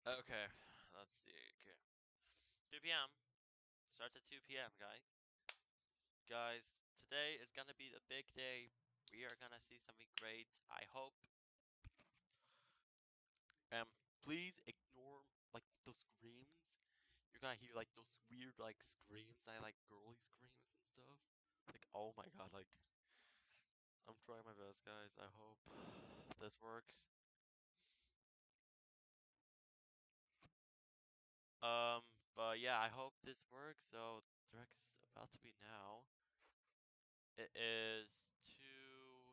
Okay, let's see. Okay, 2 p.m. Starts at 2 p.m. Guys, today is gonna be the big day. We are gonna see something great. I hope. Please ignore like those screams. You're gonna hear like those weird like screams, like girly screams and stuff. Like, oh my god, like I'm trying my best, guys. I hope this works. Um, but yeah, I hope this works. So direct is about to be now. It is two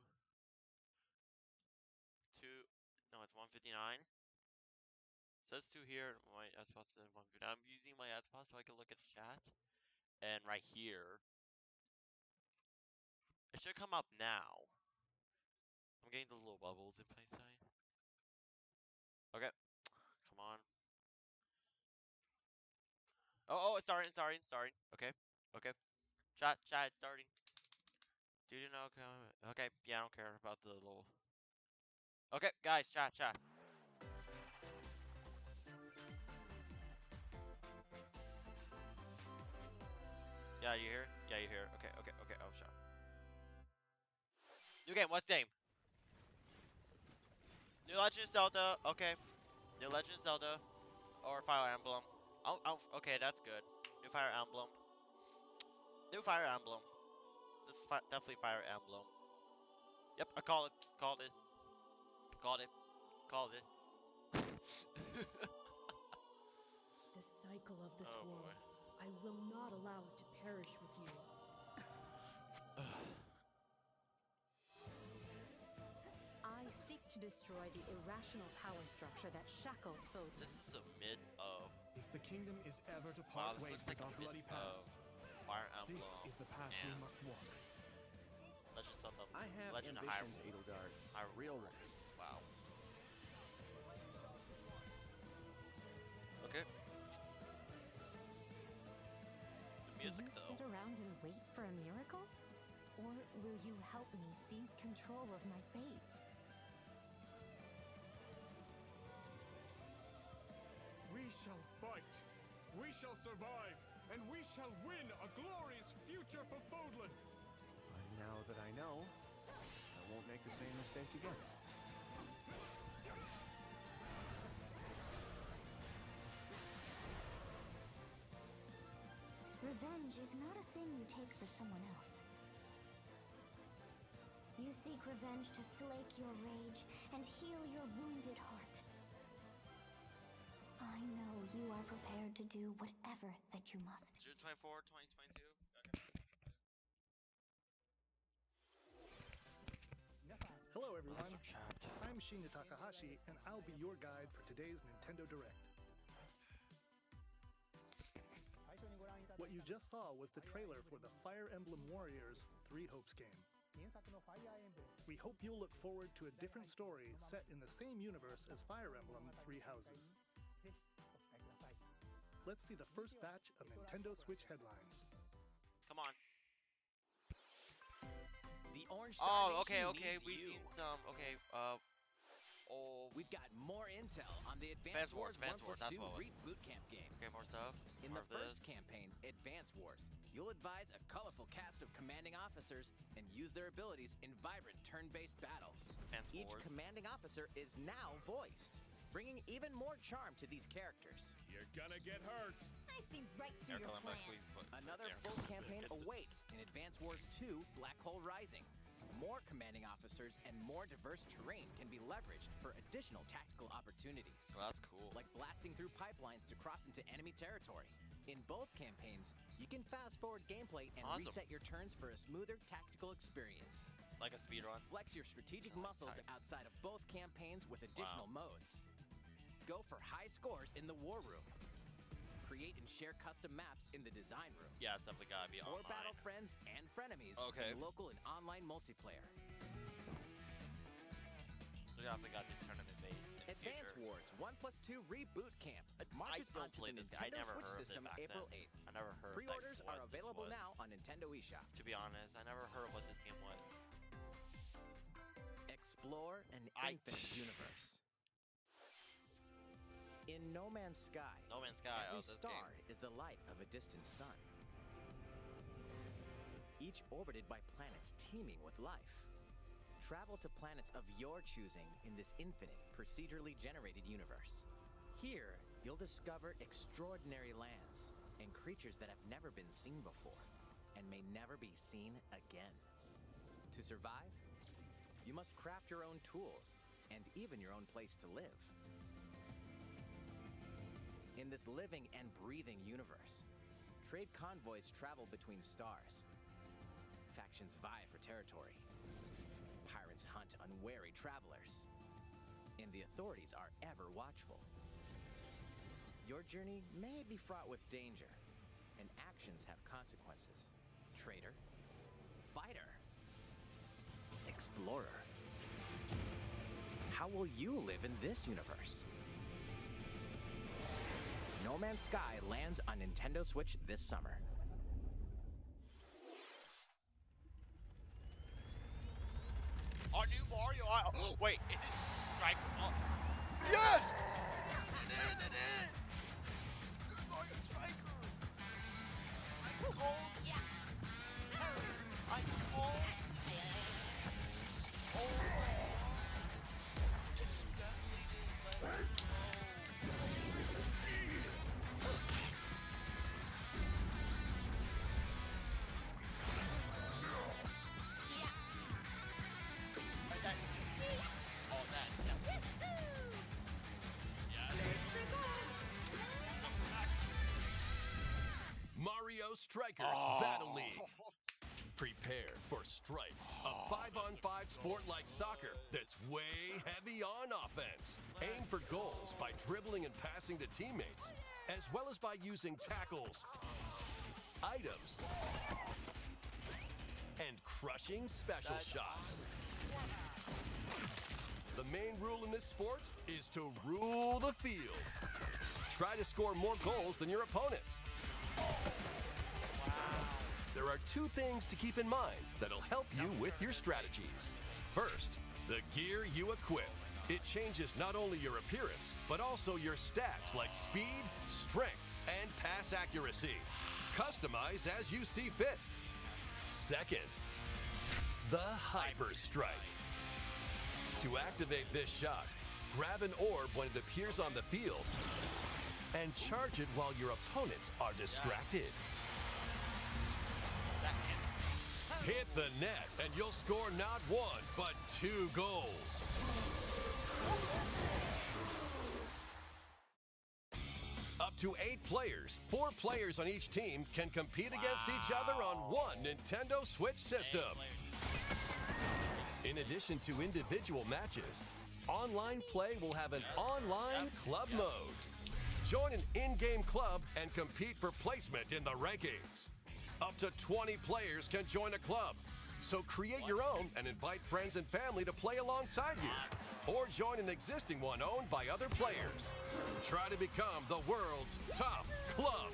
two. No, it's 1:59. Says two here. My Xbox says 1:59. I'm using my Xbox so I can look at the chat. And right here, it should come up now. I'm getting the little bubbles in plain sight. Okay, come on. Oh, it's starting, starting, starting. Okay, okay. Chat, it's starting. Do you know? Okay, yeah, I don't care about the little. Okay, guys, chat. Yeah, you hear? Yeah, you hear. Okay. Oh, shit. New game. What game? New Legends Zelda. Okay. New Legends Zelda or Fire Emblem. Okay, that's good. New Fire Emblem. New Fire Emblem. This is definitely Fire Emblem. Yep, I call it. Called it. Called it. Called it. The cycle of this Oh world. boy. I will not allow it to perish with you. I seek to destroy the irrational power structure that shackles This Fodlan. is the mid of. If the kingdom is ever to Wow, part this ways looks like with a our mid bloody of past, Fire Emblem. this is the path we and must walk. Legend of I have Legend ambitions, of Hyrule. Edelgard. Real ones. Wow. Okay. The Will music you though. sit around and wait for a miracle? Or will you help me seize control of my fate? We shall fight. We shall survive. And we shall win a glorious future for Fodlan. But now that I know, I won't make the same mistake again. Revenge is not a sin you take for someone else. You seek revenge to slake your rage and heal your wounded heart. I know you are prepared to do whatever that you must. June 24, 2022. Okay. Hello everyone, Chat. I'm Shinya Takahashi, and I'll be your guide for today's Nintendo Direct. What you just saw was the trailer for the Fire Emblem Warriors Three Hopes game. We hope you'll look forward to a different story set in the same universe as Fire Emblem Three Houses. Let's see the first batch of Nintendo Switch headlines. Come on. The Orange Star Oh, okay. Nation needs We've you. seen some. Okay. We've got more intel on the Advance Wars 1 Advance Wars, plus that's 2 what it was. reboot camp game. Okay, more stuff. In More the of this. first campaign, Advance Wars, you'll advise a colorful cast of commanding officers and use their abilities in vibrant turn-based battles. Advance Each Wars. commanding officer is now voiced, bringing even more charm to these characters. You're gonna get hurt. I see right through your plans. Another full campaign awaits in Advance Wars 2 Black Hole Rising. More commanding officers and more diverse terrain can be leveraged for additional tactical opportunities. Well, that's cool. Like blasting through pipelines to cross into enemy territory. In both campaigns, you can fast forward gameplay and Awesome. reset your turns for a smoother tactical experience. Like a speedrun. Flex your strategic Oh, muscles tight. outside of both campaigns with additional modes. Go for high scores in the War Room. Create and share custom maps in the Design Room. Yeah, it's definitely gotta be Or online. battle friends and frenemies Okay. in local and online multiplayer. We definitely got the tournament based in the Advance future. Wars 1 plus 2 Reboot Camp marches don't onto play the this. I Nintendo never Switch heard of it system back April then. 8th. I never heard. Pre-orders what are this available was. now on Nintendo eShop. To be honest, I never heard what this game was. Explore an infinite universe. In No Man's Sky, No Man's Sky. every Oh, this star game. is the light of a distant sun, each orbited by planets teeming with life. Travel to planets of your choosing in this infinite, procedurally generated universe. Here, you'll discover extraordinary lands and creatures that have never been seen before and may never be seen again. To survive, you must craft your own tools and even your own place to live. In this living and breathing universe, trade convoys travel between stars. Factions vie for territory. Pirates hunt unwary travelers. And the authorities are ever watchful. Your journey may be fraught with danger, and actions have consequences. Trader, fighter, explorer. How will you live in this universe? No Man's Sky lands on Nintendo Switch this summer. Our new Mario. Oh, wait, is this Striker? Oh. Yes! It is! Good Mario Striker! Ice cold! Yeah. Ice cold! Oh! This is definitely the Let's Mario Strikers Battle League. Prepare for Strike, a 5-on-5 sport like soccer that's way heavy on offense. Aim for goals by dribbling and passing to teammates, as well as by using tackles, items, and crushing special shots. The main rule in this sport is to rule the field. Try to score more goals than your opponents. There are two things to keep in mind that'll help you with your strategies. First, the gear you equip. It changes not only your appearance, but also your stats like speed, strength, and pass accuracy. Customize as you see fit. Second, the Hyper Strike. To activate this shot, grab an orb when it appears on the field and charge it while your opponents are distracted. Hit the net and you'll score not one, but 2 goals. Up to 8 players, 4 players on each team can compete against each other on one Nintendo Switch system. In addition to individual matches, online play will have an online club mode. Join an in-game club and compete for placement in the rankings. Up to 20 players can join a club. So create your own and invite friends and family to play alongside you. Or join an existing one owned by other players. Try to become the world's top club.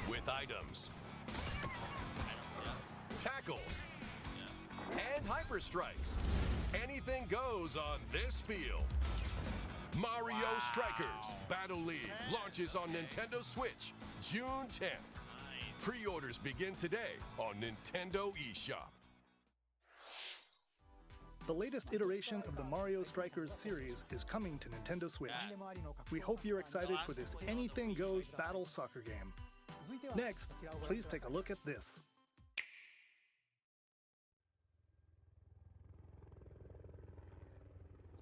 With items, tackles, and hyper strikes. Anything goes on this field. Mario Strikers Battle League launches on Nintendo Switch June 10th. Pre-orders begin today on Nintendo eShop. The latest iteration of the Mario Strikers series is coming to Nintendo Switch. We hope you're excited for this anything goes battle soccer game. Next, please take a look at this.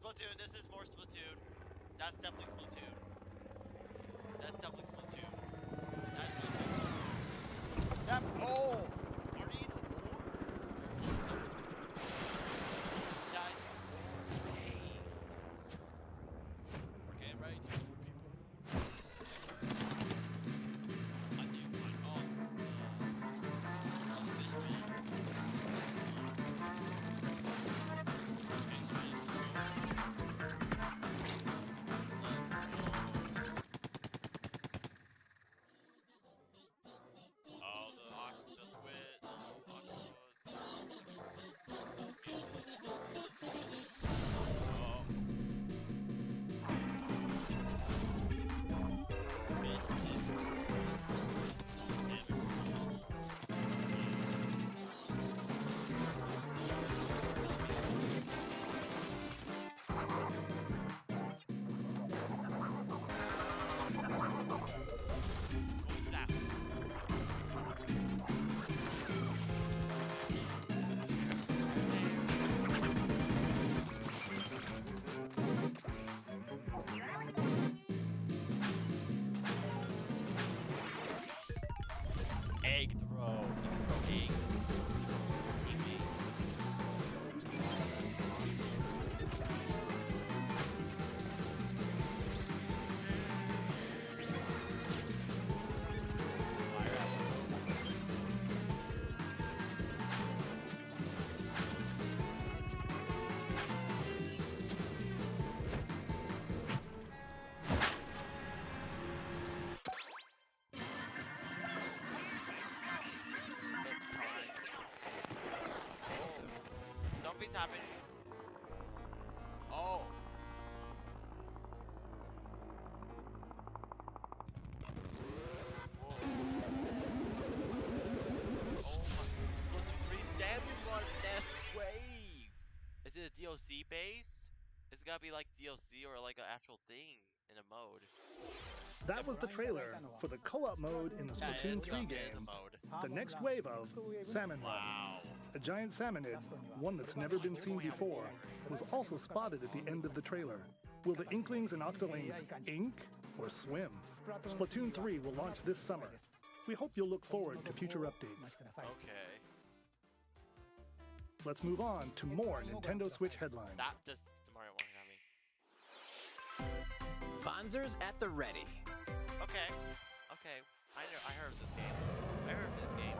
Splatoon, this is more Splatoon. That's definitely Splatoon. That's definitely Splatoon. That's definitely Splatoon. Yep. Oh! Are we in a war? Guys, we're getting ready to move people. I do one. Oh, the Ox just win. What's happening? Oh. Whoa. Oh my. Splatoon 3 damage on Death Wave. Is it a DLC base? It's gotta be like DLC or like an actual thing in a mode. That was the trailer for the co-op mode in the Splatoon 3 game, the next wave of Salmon Run. Wow. A giant salmonid, one that's never been seen before, was also spotted at the end of the trailer. Will the Inklings and Octolings ink or swim? Splatoon 3 will launch this summer. We hope you'll look forward to future updates. Okay. Let's move on to more Nintendo Switch headlines. That just the Mario one got me. Fonzers at the ready. Okay. Okay. I heard of this game. I heard of this game.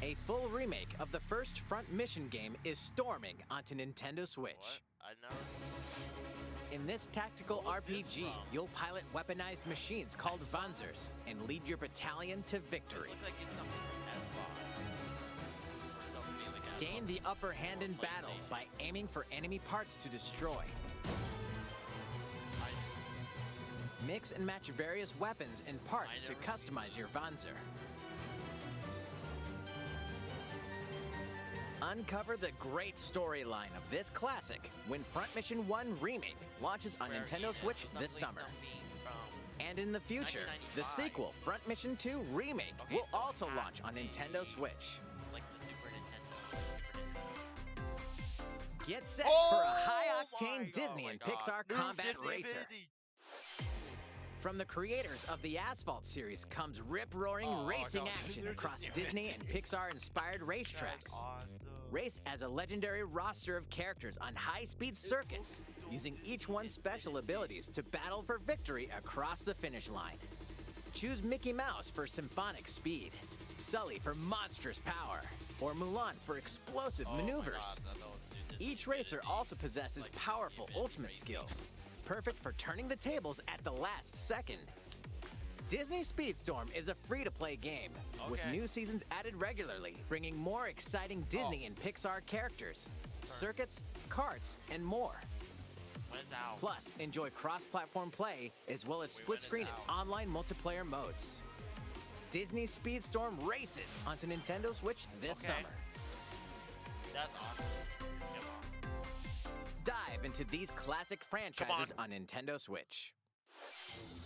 A full remake of the first Front Mission game is storming onto Nintendo Switch. What? I never. In this tactical RPG, you'll pilot weaponized machines called Vanzers and lead your battalion to victory. Looks like it's something from Xbox. Gain the upper hand in battle by aiming for enemy parts to destroy. Mix and match various weapons and parts to customize your Vanzer. Uncover the great storyline of this classic when Front Mission 1 Remake launches on Nintendo Switch this summer. And in the future, the sequel, Front Mission 2 Remake, will also launch on Nintendo Switch. Like the Super Nintendo. Get set for a high-octane Disney and Pixar combat racer. From the creators of the Asphalt series comes rip-roaring racing action across Disney and Pixar-inspired racetracks. Race as a legendary roster of characters on high-speed circuits, using each one's special abilities to battle for victory across the finish line. Choose Mickey Mouse for symphonic speed, Sully for monstrous power, or Mulan for explosive maneuvers. Each racer also possesses powerful ultimate skills, perfect for turning the tables at the last second. Disney Speedstorm is a free-to-play game, with new seasons added regularly, bringing more exciting Disney and Pixar characters, circuits, karts, and more. Plus, enjoy cross-platform play, as well as split-screen and online multiplayer modes. Disney Speedstorm races onto Nintendo Switch this summer. That's awesome. Dive into these classic franchises on Nintendo Switch.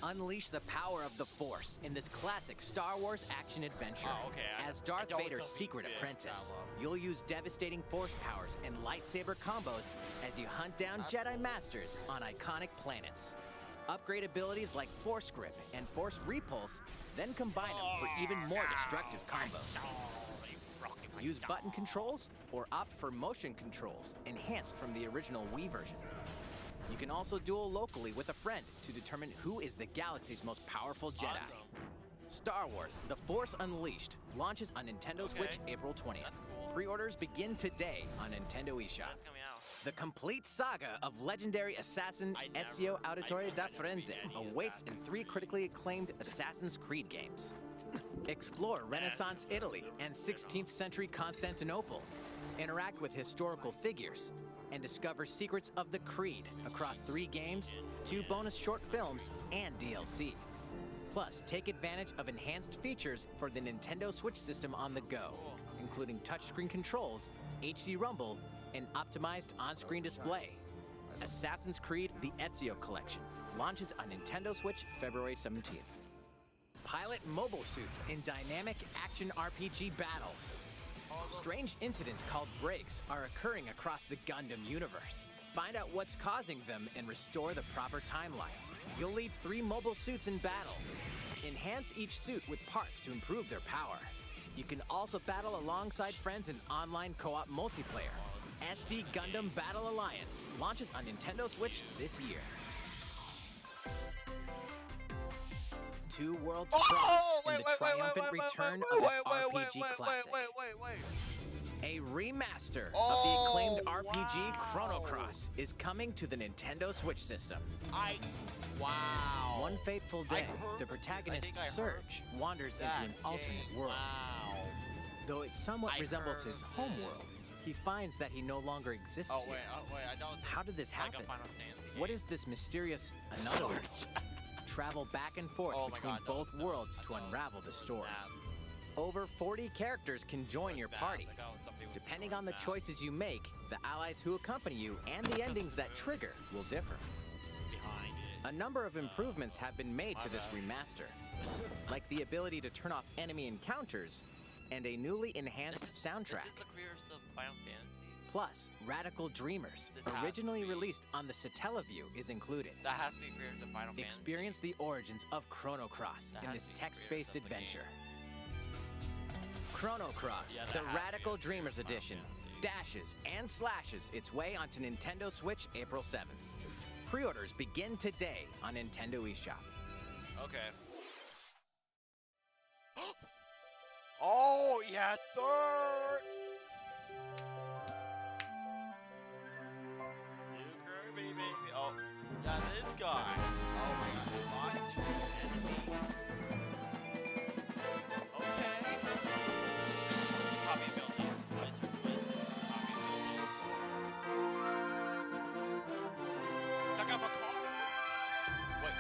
Unleash the power of the Force in this classic Star Wars action-adventure. As Darth Vader's secret apprentice, you'll use devastating Force powers and lightsaber combos as you hunt down Jedi Masters on iconic planets. Upgrade abilities like Force Grip and Force Repulse, then combine them for even more destructive combos. Use button controls or opt for motion controls, enhanced from the original Wii version. You can also duel locally with a friend to determine who is the galaxy's most powerful Jedi. Star Wars: The Force Unleashed launches on Nintendo Switch April 20th. Pre-orders begin today on Nintendo eShop. The complete saga of legendary assassin Ezio Auditore da Firenze awaits in 3 critically acclaimed Assassin's Creed games. Explore Renaissance Italy and 16th century Constantinople. Interact with historical figures and discover secrets of the Creed across 3 games, 2 bonus short films, and DLC. Plus, take advantage of enhanced features for the Nintendo Switch system on the go, including touchscreen controls, HD Rumble, and optimized on-screen display. Assassin's Creed: The Ezio Collection launches on Nintendo Switch February 17th. Pilot mobile suits in dynamic action RPG battles. Strange incidents called breaks are occurring across the Gundam universe. Find out what's causing them and restore the proper timeline. You'll lead 3 mobile suits in battle. Enhance each suit with parts to improve their power. You can also battle alongside friends in online co-op multiplayer. SD Gundam Battle Alliance launches on Nintendo Switch this year. 2 worlds promise in the triumphant return of this RPG classic. A remaster of the acclaimed RPG Chrono Cross is coming to the Nintendo Switch system. Wow. One fateful day, the protagonist Surge wanders into an alternate world. Wow. Though it somewhat resembles his home world, he finds that he no longer exists here. I know. How did this Like a happen? Final Fantasy What game. is this mysterious another world? Travel back and forth Oh my between God, no. both worlds to No. unravel the story. Bad. Over 40 characters can join your Bad. party. Like, something was Depending going on the bad. choices you make, the allies who accompany you and the endings that trigger will differ. Behind it. A number of improvements have been made to this remaster, like the ability to turn off enemy encounters and a newly enhanced soundtrack. Is this the creators of Final Fantasy? Plus, Radical Dreamers, This has originally to be. released on the Satellaview, is included. That has to be creators of Final Fantasy. Experience the origins of Chrono Cross That in has this to be text-based creators of the game. adventure. Chrono Cross, Yeah, that the has to be Radical creators of Dreamers Final Edition, Fantasy. dashes and slashes its way onto Nintendo Switch April 7th. Pre-orders begin today on Nintendo eShop. Okay. Oh, yes, sir! New Kirby, baby. Oh, yeah, this guy. Oh my god, boss new enemy. Okay. Copy ability. Twice or twice. Copy ability. Check out my car. Wait.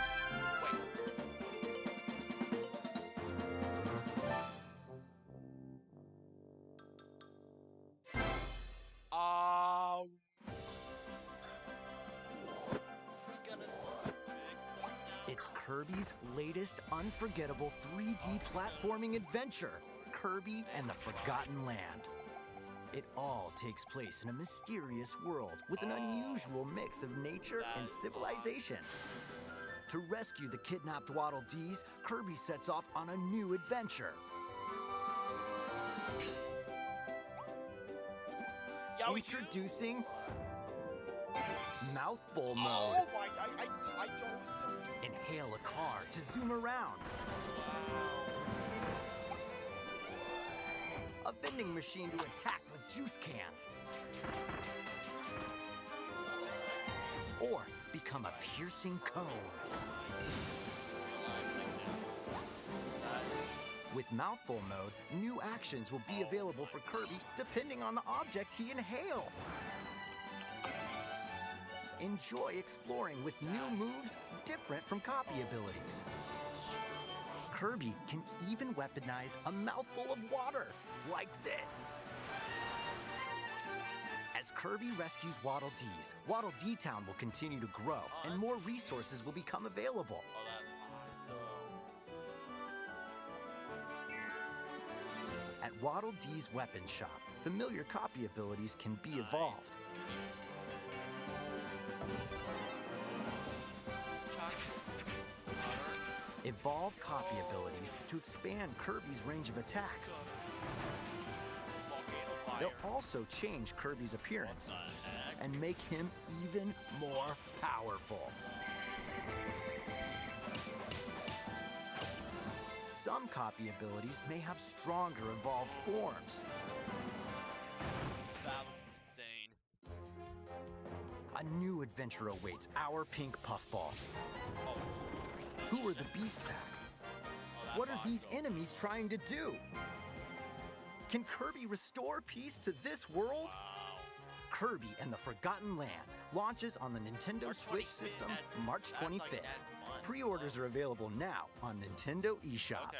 It's Kirby's latest unforgettable 3D platforming adventure, Kirby and the Forgotten Land. It all takes place in a mysterious world with an unusual mix of nature and civilization. To rescue the kidnapped Waddle Dees, Kirby sets off on a new adventure. Introducing Mouthful Mode. Oh my, I don't listen. Inhale a car to zoom around. A vending machine to attack with juice cans. Or become a piercing cone. With Mouthful Mode, new actions will be available for Kirby depending on the object he inhales. Enjoy exploring with new moves different from copy abilities. Kirby can even weaponize a mouthful of water, like this. As Kirby rescues Waddle Dees, Waddle Dee Town will continue to grow, and more resources will become available. Oh, that's awesome. At Waddle Dee's weapon shop, familiar copy abilities can be evolved. Evolve copy abilities to expand Kirby's range of attacks. They'll also change Kirby's appearance and make him even more powerful. Some copy abilities may have stronger evolved forms. That looks insane. A new adventure awaits our Pink Puffball. Who are the Beast Pack? What are these enemies trying to do? Can Kirby restore peace to this world? Kirby and the Forgotten Land launches on the Nintendo Switch system March 25th. Pre-orders are available now on Nintendo eShop.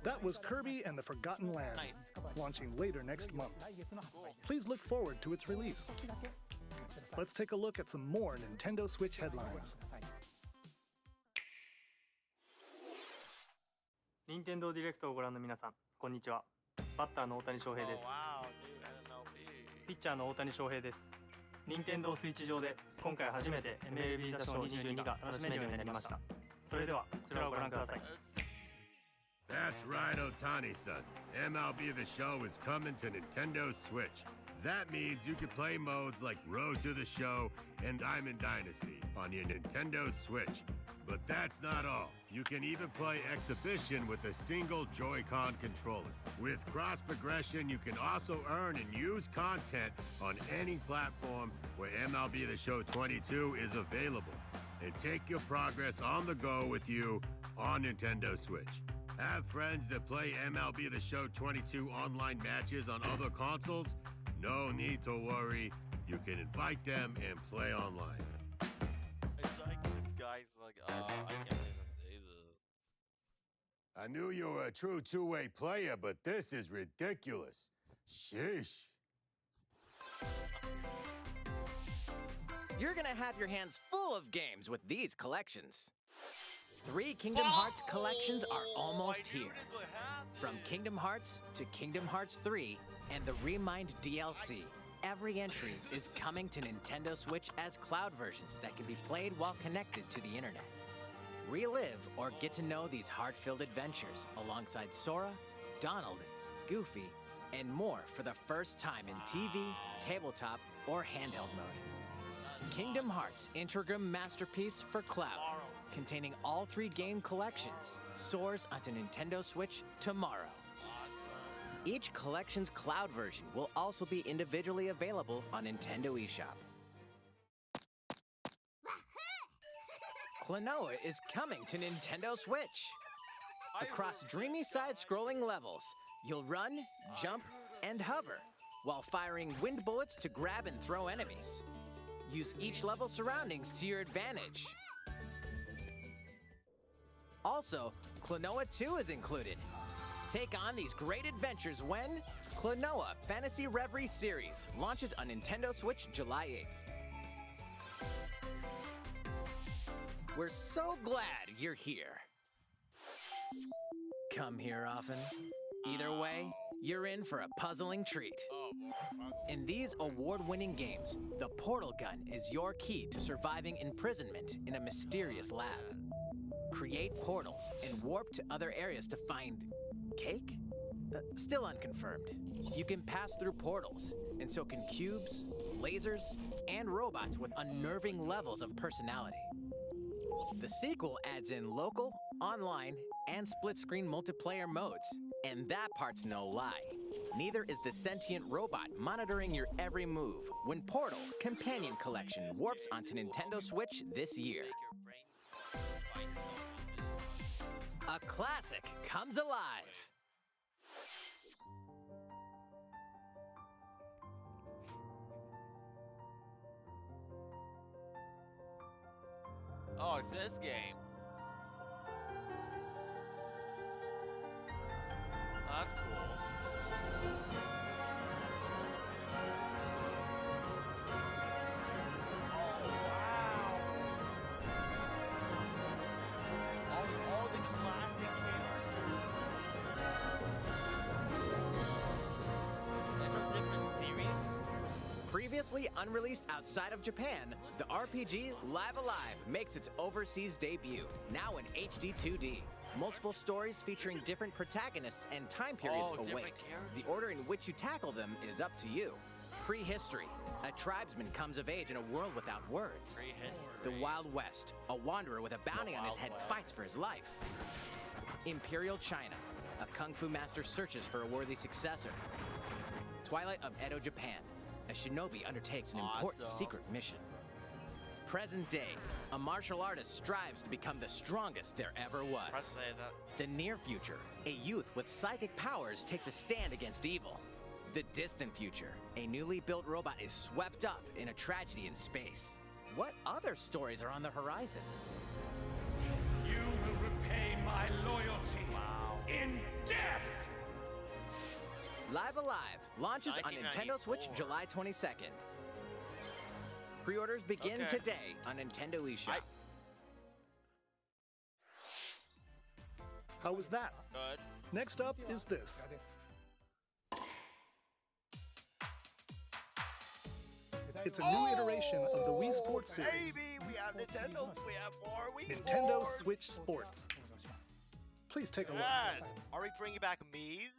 That was Kirby and the Forgotten Land, launching later next month. Please look forward to its release. Let's take a look at some more Nintendo Switch headlines. 任天堂ディレクトをご覧の皆さん、こんにちは。バッターの大谷翔平です。ピッチャーの大谷翔平です。任天堂スイッチ上で今回初めて MLB 打賞22が楽しめるようになりました。それではこちらをご覧ください。 That's right, Otani-san. MLB The Show is coming to Nintendo Switch. That means you can play modes like Road to the Show and Diamond Dynasty on your Nintendo Switch. But that's not all. You can even play Exhibition with a single Joy-Con controller. With cross progression, you can also earn and use content on any platform where MLB The Show 22 is available. And take your progress on the go with you on Nintendo Switch. Have friends that play MLB The Show 22 online matches on other consoles? No need to worry. You can invite them and play online. It's like this guy's like, I can't even say this. I knew you were a true two-way player, but this is ridiculous. Sheesh. You're gonna have your hands full of games with these collections. 3 Kingdom Hearts collections are almost here. From Kingdom Hearts to Kingdom Hearts 3 and the Remind DLC, every entry is coming to Nintendo Switch as cloud versions that can be played while connected to the internet. Relive or get to know these heart-filled adventures alongside Sora, Donald, Goofy, and more for the first time in TV, tabletop, or handheld mode. Kingdom Hearts Intergram Masterpiece for Cloud, containing all 3 game collections, soars onto Nintendo Switch tomorrow. Each collection's cloud version will also be individually available on Nintendo eShop. Klonoa is coming to Nintendo Switch. Across dreamy side-scrolling levels, you'll run, jump, and hover, while firing wind bullets to grab and throw enemies. Use each level's surroundings to your advantage. Also, Klonoa 2 is included. Take on these great adventures when Klonoa Fantasy Reverie Series launches on Nintendo Switch July 8th. We're so glad you're here. Come here often. Either way, you're in for a puzzling treat. In these award-winning games, the portal gun is your key to surviving imprisonment in a mysterious lab. Create portals and warp to other areas to find cake? Still unconfirmed. You can pass through portals, and so can cubes, lasers, and robots with unnerving levels of personality. The sequel adds in local, online, and split-screen multiplayer modes, and that part's no lie. Neither is the sentient robot monitoring your every move when Portal Companion Collection warps onto Nintendo Switch this year. A classic comes alive. Oh, it's this game. That's cool. Oh, wow. All the classic characters. And from different series. Previously unreleased outside of Japan, the RPG Live Alive makes its overseas debut, now in HD 2D. Multiple stories featuring different protagonists and time periods await. The order in which you tackle them is up to you. Prehistory. A tribesman comes of age in a world without words. The Wild West. A wanderer with a bounty on his head fights for his life. Imperial China. A kung fu master searches for a worthy successor. Twilight of Edo, Japan. A shinobi undertakes an important secret mission. Present day, a martial artist strives to become the strongest there ever was. The near future, a youth with psychic powers takes a stand against evil. The distant future, a newly built robot is swept up in a tragedy in space. What other stories are on the horizon? You will repay my loyalty in death! Live Alive launches on Nintendo Switch July 22nd. Pre-orders begin today on Nintendo eShop. How was that? Good. Next up is this. It's a new iteration of the Wii Sports series. Baby, we have Nintendo. We have more Wii Nintendo Sports. Switch Sports. Please take a look. Yes. Are we bringing back Mii's?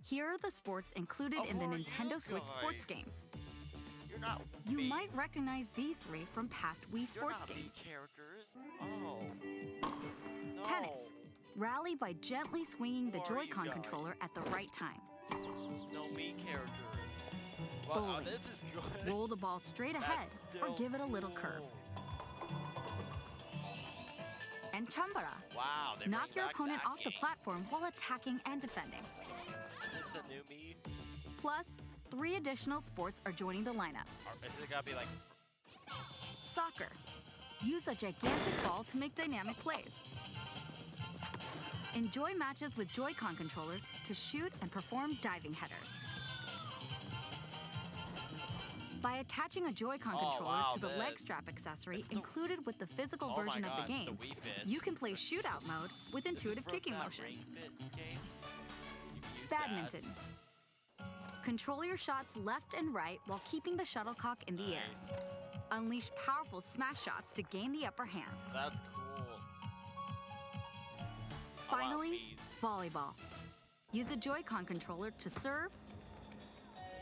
Here are the sports included in the Nintendo Switch sports game. You're not You me. might recognize these three from past Wii sports You're not games. me characters. Oh. No. Tennis. Rally by gently swinging the Who are you Joy-Con guys? controller at the right time. No me characters. Well, Bowling. this is good. Roll the ball straight ahead or still give it a little curve. And Chambara. Wow, they Knock bring your back opponent that off the game. platform while attacking and defending. Is this the new me? Plus, 3 additional sports are joining the lineup. Or is it gotta be like... Soccer. Use a gigantic ball to make dynamic plays. Enjoy matches with Joy-Con controllers to shoot and perform diving headers. By attaching a Joy-Con controller wow, to the this- leg strap accessory included with the physical Oh my version of God, the it's game, the Wii Fit. you can play shootout mode with intuitive From kicking that motions. Ring Fit game? You use Badminton. Control your shots left and right while keeping the shuttlecock in the air. Nice. Unleash powerful smash shots to gain the upper hand. That's cool. Finally, volleyball. Use a Joy-Con controller to serve,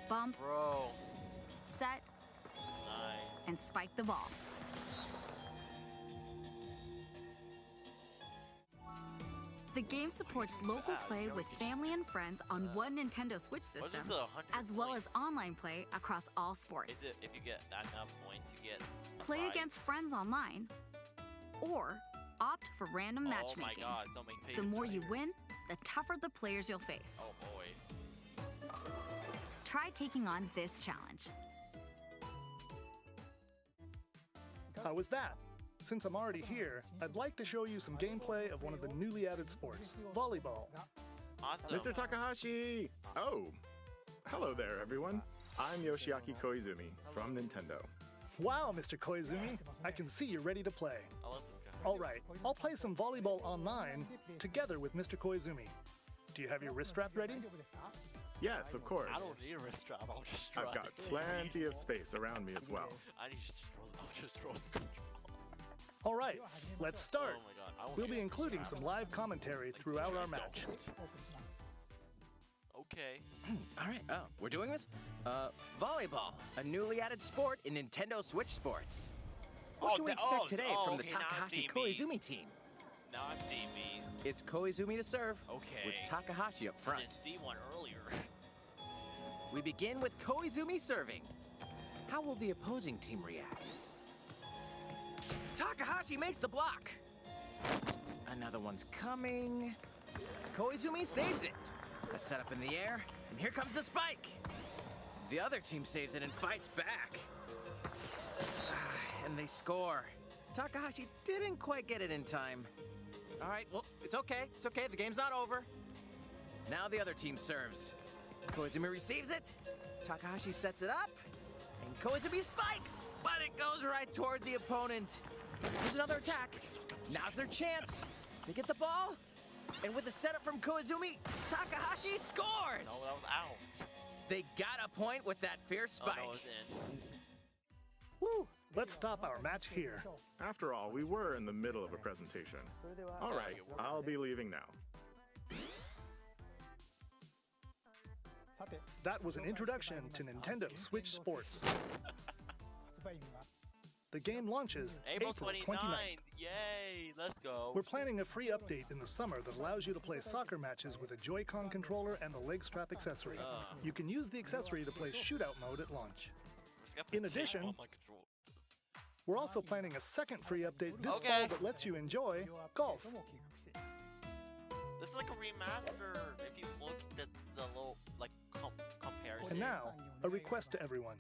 bump, Bro. set, Nice. and spike the ball. The game supports local play with family and friends on one Nintendo Switch system, the 100 as well as online play across all sports. Is it if you get enough points, you get... Play prize? against friends online, or opt for random Oh my matchmaking. God, so many pay The to more play. you win, the tougher the players you'll face. Oh boy. Try taking on this challenge. How was that? Since I'm already here, I'd like to show you some gameplay of one of the newly added sports, volleyball. Awesome. Mr. Takahashi! Oh, hello there, everyone. I'm Yoshiaki Koizumi from Nintendo. Wow, Mr. Koizumi, I can see you're ready to play. I love this guy. All right, I'll play some volleyball online together with Mr. Koizumi. Do you have your wrist strap ready? Yes, of course. I don't need a wrist strap. I'll just I've run. got plenty of space around me as well. I need to I'll just roll the control. All right, let's start. Oh my God. I won't We'll get be it. including some live commentary throughout our match. Okay. All right. Oh, we're doing this? Volleyball, a newly added sport in Nintendo Switch sports. What can we expect today from the okay, now I'm Takahashi seeing me. Koizumi team? Now I'm seeing me. It's Koizumi to serve, Okay. with Takahashi up front. I didn't see one earlier. We begin with Koizumi serving. How will the opposing team react? Takahashi makes the block. Another one's coming. Koizumi saves it. A setup in the air, and here comes the spike. The other team saves it and fights back. And they score. Takahashi didn't quite get it in time. All right, well, it's okay. It's okay. The game's not over. Now the other team serves. Koizumi receives it. Takahashi sets it up. And Koizumi spikes, but it goes right toward the opponent. Here's another attack. Now's their chance. They get the ball. And with the setup from Koizumi, Takahashi scores! No, that was out. They got a point with that fierce spike. Oh, no, it's in. Woo! Let's stop our match here. After all, we were in the middle of a presentation. All right, I'll be leaving now. That was an introduction to Nintendo Switch Sports. The game launches April April 29th. 29th. Yay, let's go. We're planning a free update in the summer that allows you to play soccer matches with a Joy-Con controller and the leg strap accessory. You can use the accessory to play shootout mode at launch. In addition, we're also planning a second free update this fall that lets you enjoy golf. This is like a remaster. If you look at the little comparison. And now, a request to everyone.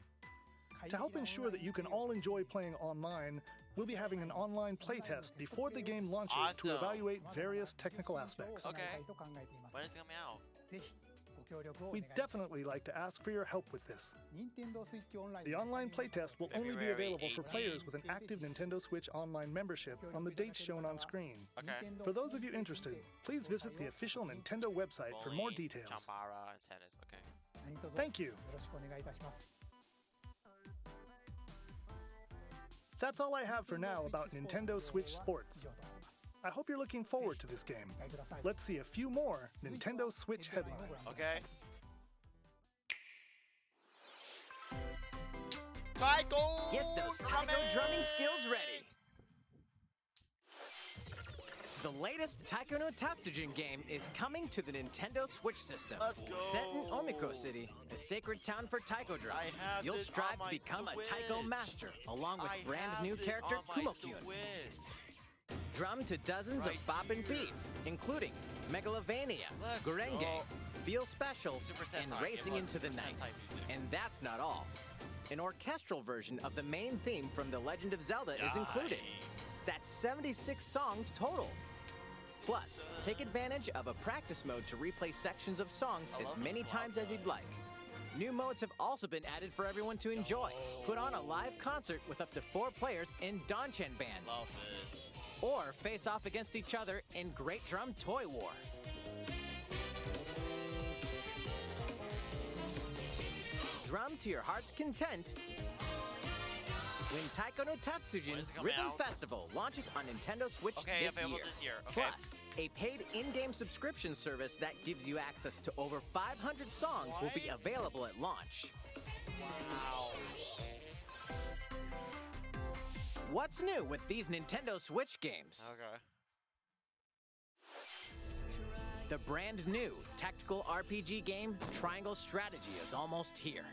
To help ensure that you can all enjoy playing online, we'll be having an online playtest before the game launches to evaluate various technical aspects. Okay. When is it coming out? We'd definitely like to ask for your help with this. The online playtest will only be February available for 18th. players with an active Nintendo Switch Online membership on the dates shown on screen. Okay. For those of you interested, please visit the official Nintendo website for more details. Chambara and tennis. Okay. Thank you. That's all I have for now about Nintendo Switch Sports. I hope you're looking forward to this game. Let's see a few more Nintendo Switch headlines. Okay. Taiko! Get those taiko drumming skills ready. The latest Taiko no Tatsujin game is coming to the Nintendo Switch system. Set in Omiko City, the sacred town for taiko drums, you'll strive to become a taiko master, along with brand new character Kumo-kyun. Drum to dozens of boppin' beats, including Megalovania, Gurenge, Feel Special, and Racing into the Night. And that's not all. An orchestral version of the main theme from The Legend of Zelda is included. That's 76 songs total. Plus, take advantage of a practice mode to replay sections of songs as many times as you'd like. New modes have also been added for everyone to enjoy. Put on a live concert with up to 4 players in Donchen Band. Or face off against each other in Great Drum Toy War. Drum to your heart's content when Taiko no Tatsujin Rhythm Festival launches on Nintendo Switch this year. Plus, a paid in-game subscription service that gives you access to over 500 songs will be available at launch. Wow. What's new with these Nintendo Switch games? Okay. The brand new tactical RPG game Triangle Strategy is almost here.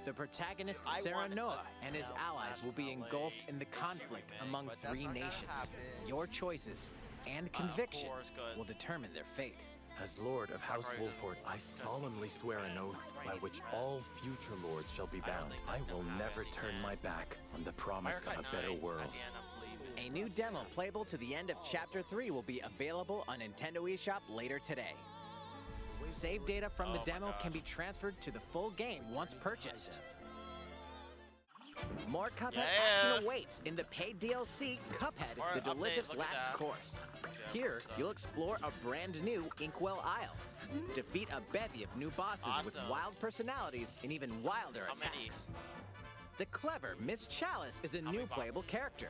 The protagonist Sarah Noah and his allies will be engulfed in the conflict among 3 nations. Your choices and conviction will determine their fate. As Lord of House Wolford, I solemnly swear an oath by which all future lords shall be bound. I will never turn my back on the promise of a better world. A new demo playable to the end of Chapter 3 will be available on Nintendo eShop later today. Save data from the demo can be transferred to the full game once purchased. More Cuphead action awaits in the paid DLC Cuphead, The Delicious Last Course. Here, you'll explore a brand new Inkwell Isle. Defeat a bevy of new bosses with wild personalities and even wilder attacks. The clever Miss Chalice is a new playable character.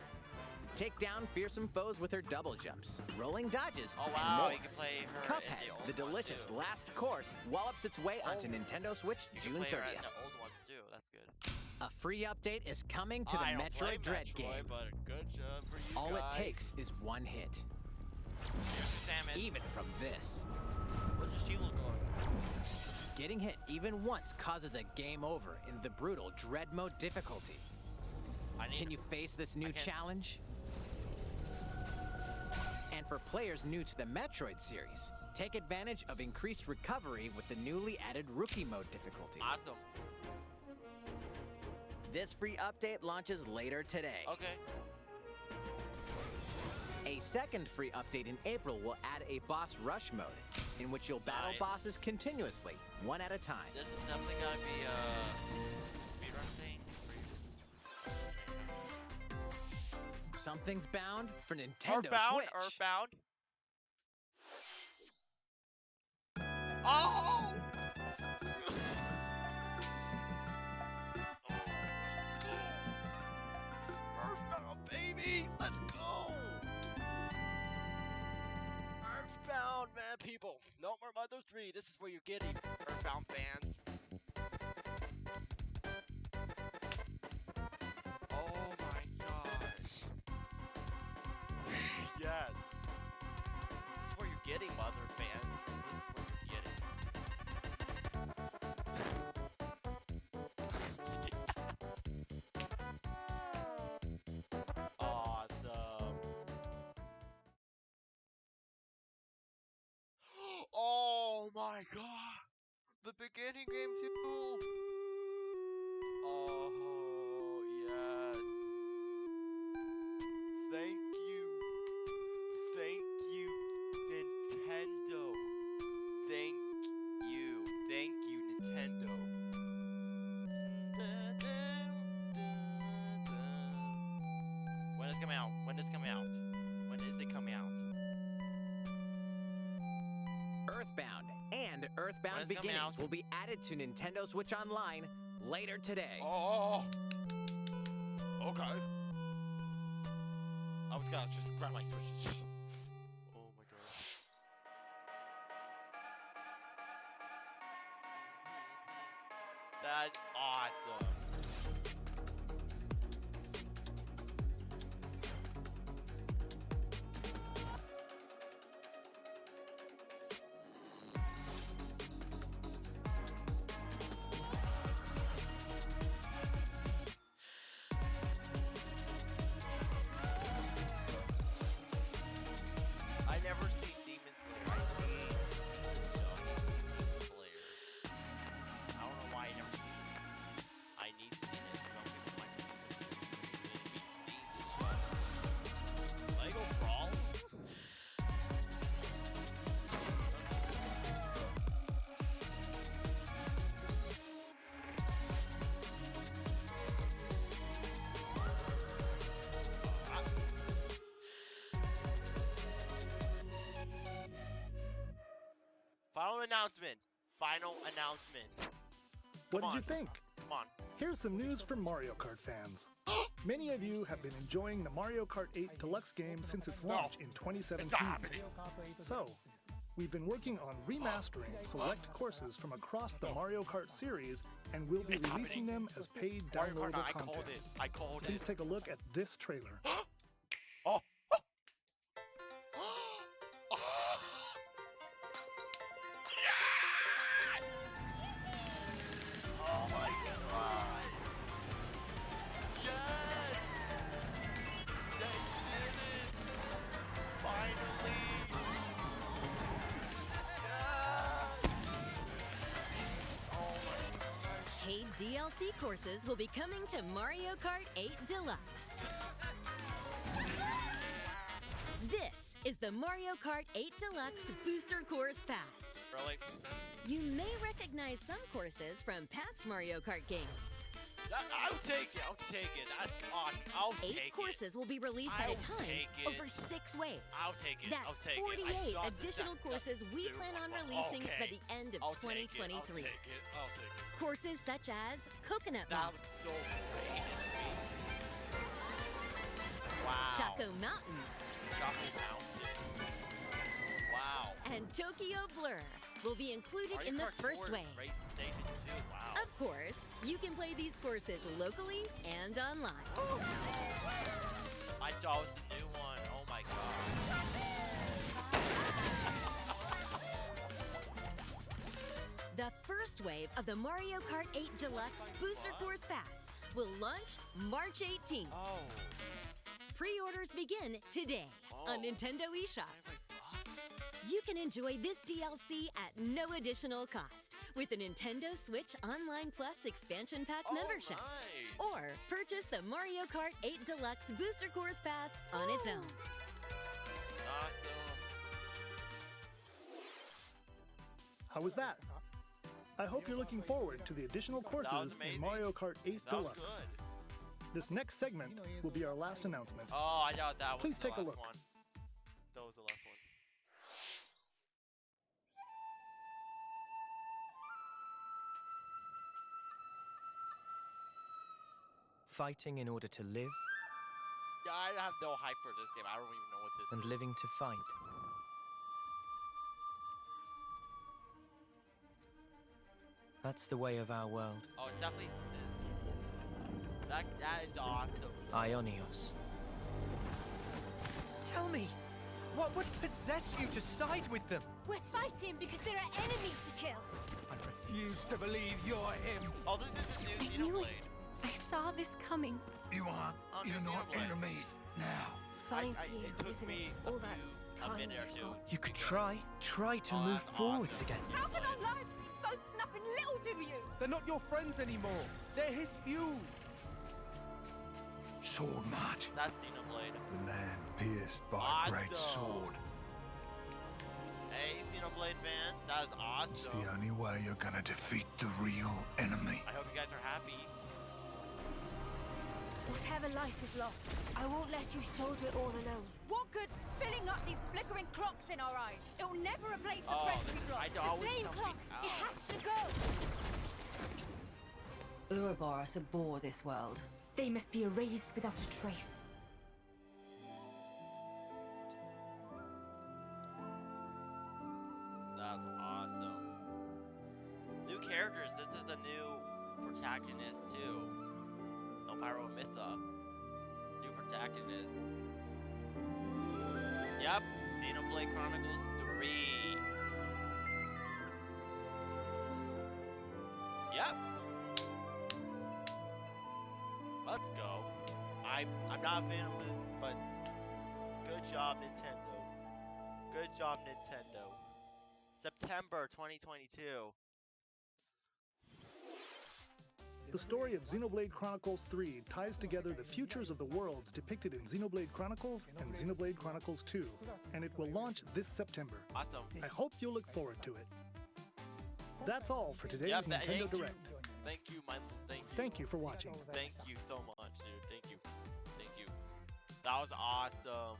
Take down fearsome foes with her double jumps, rolling dodges, and more. You can play her Cuphead, The Delicious Last Course, wallops its way onto Nintendo Switch June 30th. That's good. A free update is coming to the Metroid Dread game. But good job for you All guys. it takes is one hit. Even from this. What does she look like? Getting hit even once causes a game over in the brutal Dread Mode difficulty. Can you face this new challenge? And for players new to the Metroid series, take advantage of increased recovery with the newly added Rookie Mode difficulty. Awesome. This free update launches later today. Okay. A second free update in April will add a boss rush mode, in which you'll battle bosses continuously, one at a time. This is definitely gotta be speedrun thing. Something's bound for Nintendo Switch. Earthbound. Oh! Earthbound, baby! Let's go! Earthbound, man, people. No more Mother 3. This is where you're getting Earthbound fans. Oh my gosh. Yes. This is where you're getting Mother fans. This is where you're getting. Awesome. Oh my god. The beginning game too. Oh yes. Thank you. Thank you, Nintendo. Thank you. Thank you, Nintendo. When is it coming out? When is it coming out? When is it coming out? Earthbound and Earthbound Beginnings will be added to Nintendo Switch Online later today. Oh. Okay. I was gonna just grab my Switch. Oh my gosh. That's awesome. announcement. Final announcement. What did you think? Come on. Here's some news for Mario Kart fans. Many of you have been enjoying the Mario Kart 8 Deluxe game since its launch in 2017. So, we've been working on remastering select courses from across the Mario Kart series, and we'll be releasing them as paid downloadable content. I called it. Please take a look at this trailer. Oh. Oh my god! Yes! They did it! Finally! Yes! Oh my god. Paid DLC courses will be coming to Mario Kart 8 Deluxe. This is the Mario Kart 8 Deluxe Booster Course Pass. Really? You may recognize some courses from past Mario Kart games. I'll take it. I'll take it. That's awesome. I'll take it. 8 courses will be released at a time over 6 waves. I'll take it. That's I'll take 48 it. additional courses we plan on releasing by the end of 2023. I'll take it. Courses such as Coconut That Mountain, was so great. Wow. Choco Mountain, Choco Mountain. Wow. and Tokyo Blur will be included in the first wave. Station 2. Wow. Of course, you can play these courses locally and online. I thought it was the new one. Oh my god. The first wave of the Mario Kart 8 Deluxe Booster Course Pass will launch March 18th. Oh. Pre-orders begin today on Nintendo eShop. You can enjoy this DLC at no additional cost with a Nintendo Switch Online Plus Expansion Pack membership. Nice. Or purchase the Mario Kart 8 Deluxe Booster Course Pass on its own. Awesome. How was that? I hope you're looking forward to the additional courses in Mario Kart 8 Deluxe. Good. This next segment will be our last announcement. Oh, I thought that was Please the take a last look. one. That was the last one. Fighting in order to live Yeah, I have no hype for this game. I don't even know what this and is. living to fight. That's the way of our world. Oh, it's definitely this. That is awesome. Ionios. Tell me, what would possess you to side with them? We're fighting because there are enemies to kill. I refuse to believe you're him. Oh, this is the new I knew it. Xenoblade. I saw this coming. You aren't. Oh, You're not Xenoblade. enemies now. Fine for you, It took isn't me it? All that a time minute or you've two. got. You could try to Oh, move that's forwards awesome. again. How can our lives be so snuffing little to you? They're not your friends anymore. They're his fuel. Sword March. That's Xenoblade. The land pierced by a great sword. Hey, Xenoblade fans, that is It's awesome. the only way you're gonna defeat the real enemy. I hope you guys are happy. Whatever life is lost, I won't let you shoulder it all alone. What good filling up these flickering clocks in our eyes? It'll never replace the Oh, friends we've I lost. The always flame something clock, it else. has to go. Ouroboros abhor this world. They must be erased without a trace. That's awesome. New characters. This is a new protagonist too. No Pyromitha. New protagonist. Yep. Xenoblade Chronicles 3. Yep. Let's go. I'm not a fan of this, but good job, Nintendo. Good job, Nintendo. September 2022. The story of Xenoblade Chronicles 3 ties together the futures of the worlds depicted in Xenoblade Chronicles and Xenoblade Chronicles 2, and it will launch this September. Awesome. I hope you'll look forward to it. That's all for today's Yep, Nintendo thank you. Direct. Thank you, Michael. Thank you. Thank you for watching. Thank you so much, dude. Thank you. Thank you. That was awesome.